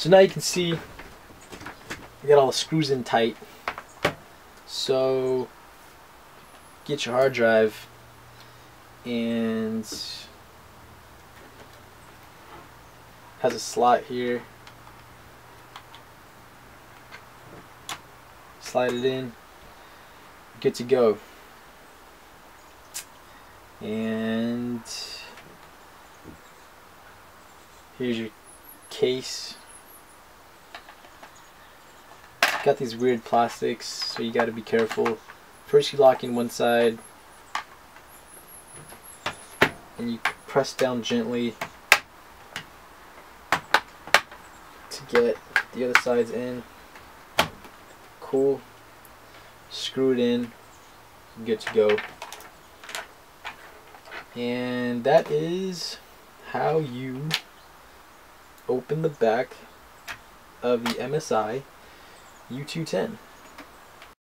So now you can see we got all the screws in tight. So get your hard drive and has a slot here. Slide it in. Good to go. And here's your case. Got these weird plastics, so you got to be careful. First you lock in one side and you press down gently to get the other sides in. Cool. Screw it in. Good to go. And that is how you open the back of the MSI U210.